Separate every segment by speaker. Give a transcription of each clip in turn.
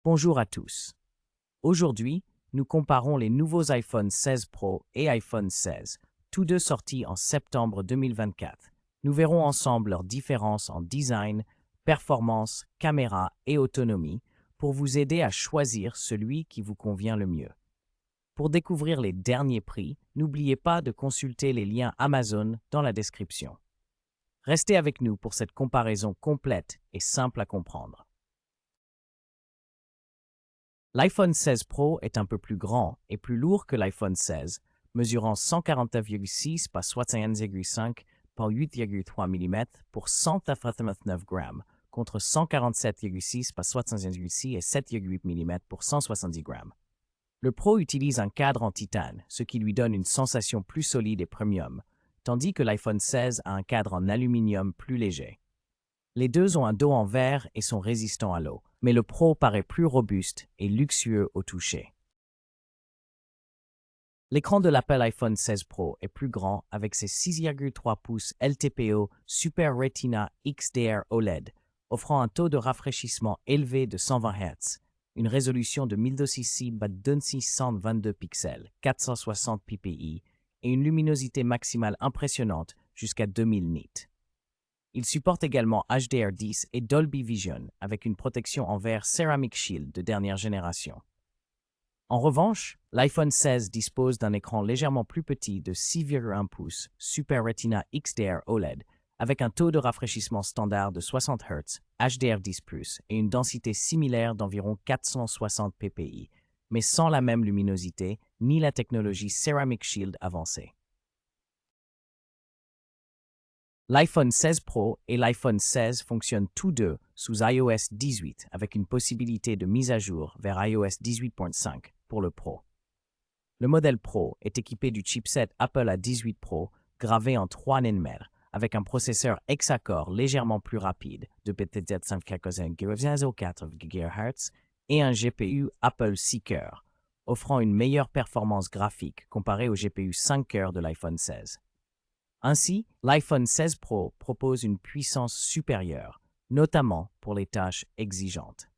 Speaker 1: Bonjour à tous. Aujourd'hui, nous comparons les nouveaux iPhone 16 Pro et iPhone 16, tous deux sortis en septembre 2024. Nous verrons ensemble leurs différences en design, performance, caméra et autonomie pour vous aider à choisir celui qui vous convient le mieux. Pour découvrir les derniers prix, n'oubliez pas de consulter les liens Amazon dans la description. Restez avec nous pour cette comparaison complète et simple à comprendre. L'iPhone 16 Pro est un peu plus grand et plus lourd que l'iPhone 16, mesurant 149,6 par 61,5 par 8,3 mm pour 139 grammes, contre 147,6 par 61,6 et 7,8 mm pour 170 grammes. Le Pro utilise un cadre en titane, ce qui lui donne une sensation plus solide et premium, tandis que l'iPhone 16 a un cadre en aluminium plus léger. Les deux ont un dos en verre et sont résistants à l'eau, mais le Pro paraît plus robuste et luxueux au toucher. L'écran de l'Apple iPhone 16 Pro est plus grand avec ses 6,3 pouces LTPO Super Retina XDR OLED, offrant un taux de rafraîchissement élevé de 120 Hz, une résolution de 1260 x 2622 pixels, 460 ppi, et une luminosité maximale impressionnante jusqu'à 2000 nits. Il supporte également HDR10 et Dolby Vision avec une protection en verre Ceramic Shield de dernière génération. En revanche, l'iPhone 16 dispose d'un écran légèrement plus petit de 6,1 pouces Super Retina XDR OLED avec un taux de rafraîchissement standard de 60 Hz, HDR10+, et une densité similaire d'environ 460 ppi, mais sans la même luminosité ni la technologie Ceramic Shield avancée. L'iPhone 16 Pro et l'iPhone 16 fonctionnent tous deux sous iOS 18 avec une possibilité de mise à jour vers iOS 18.5 pour le Pro. Le modèle Pro est équipé du chipset Apple A18 Pro gravé en 3 nm avec un processeur hexa-core légèrement plus rapide de peut-être 5,4 GHz et un GPU Apple Seeker, offrant une meilleure performance graphique comparée au GPU 5 cœurs de l'iPhone 16. Ainsi, l'iPhone 16 Pro propose une puissance supérieure, notamment pour les tâches exigeantes.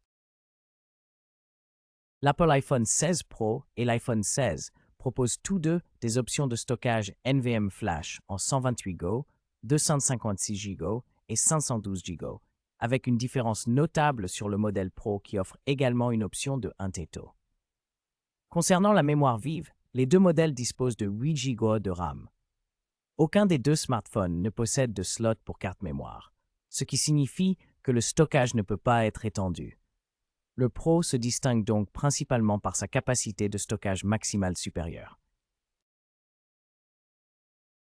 Speaker 1: L'Apple iPhone 16 Pro et l'iPhone 16 proposent tous deux des options de stockage NVMe Flash en 128 Go, 256 Go et 512 Go, avec une différence notable sur le modèle Pro qui offre également une option de 1 Teto. Concernant la mémoire vive, les deux modèles disposent de 8 Go de RAM. Aucun des deux smartphones ne possède de slot pour carte mémoire, ce qui signifie que le stockage ne peut pas être étendu. Le Pro se distingue donc principalement par sa capacité de stockage maximale supérieure.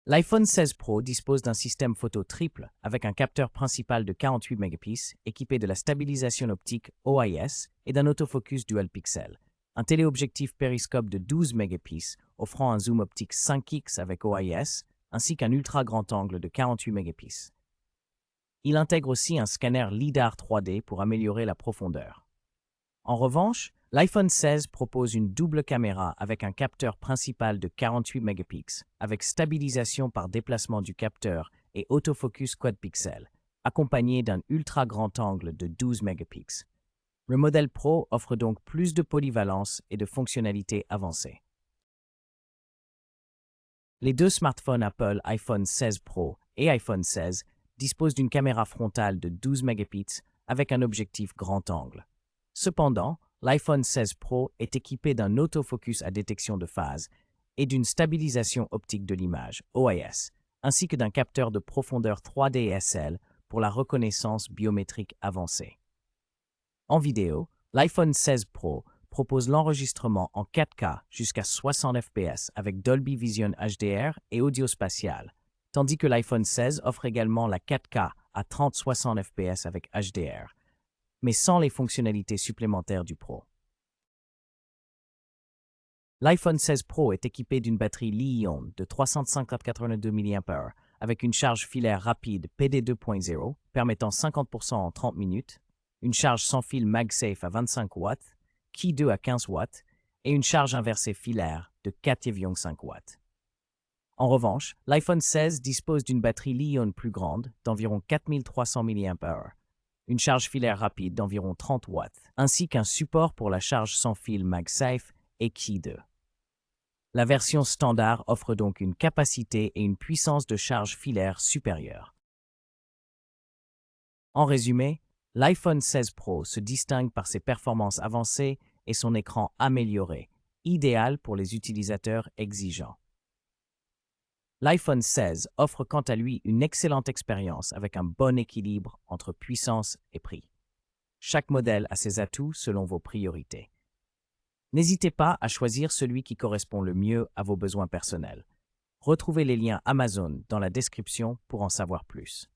Speaker 1: L'iPhone 16 Pro dispose d'un système photo triple avec un capteur principal de 48 mégapixels équipé de la stabilisation optique OIS et d'un autofocus dual pixel, un téléobjectif périscope de 12 mégapixels offrant un zoom optique 5x avec OIS, ainsi qu'un ultra grand angle de 48 mégapixels. Il intègre aussi un scanner LiDAR 3D pour améliorer la profondeur. En revanche, l'iPhone 16 propose une double caméra avec un capteur principal de 48 mégapixels, avec stabilisation par déplacement du capteur et autofocus quad pixel, accompagné d'un ultra grand angle de 12 mégapixels. Le modèle Pro offre donc plus de polyvalence et de fonctionnalités avancées. Les deux smartphones Apple iPhone 16 Pro et iPhone 16 disposent d'une caméra frontale de 12 mégapixels avec un objectif grand angle. Cependant, l'iPhone 16 Pro est équipé d'un autofocus à détection de phase et d'une stabilisation optique de l'image, OIS, ainsi que d'un capteur de profondeur 3D SL pour la reconnaissance biométrique avancée. En vidéo, l'iPhone 16 Pro propose l'enregistrement en 4K jusqu'à 60 fps avec Dolby Vision HDR et audio spatial, tandis que l'iPhone 16 offre également la 4K à 30-60 fps avec HDR, mais sans les fonctionnalités supplémentaires du Pro. L'iPhone 16 Pro est équipé d'une batterie Li-ion de 382 mAh avec une charge filaire rapide PD 2.0 permettant 50% en 30 minutes, une charge sans fil MagSafe à 25 watts, Qi 2 à 15 watts et une charge inversée filaire de 4,5 watts. En revanche, l'iPhone 16 dispose d'une batterie Li-ion plus grande d'environ 4300 mAh, une charge filaire rapide d'environ 30 watts, ainsi qu'un support pour la charge sans fil MagSafe et Qi 2. La version standard offre donc une capacité et une puissance de charge filaire supérieure. En résumé, l'iPhone 16 Pro se distingue par ses performances avancées et son écran amélioré, idéal pour les utilisateurs exigeants. L'iPhone 16 offre quant à lui une excellente expérience avec un bon équilibre entre puissance et prix. Chaque modèle a ses atouts selon vos priorités. N'hésitez pas à choisir celui qui correspond le mieux à vos besoins personnels. Retrouvez les liens Amazon dans la description pour en savoir plus.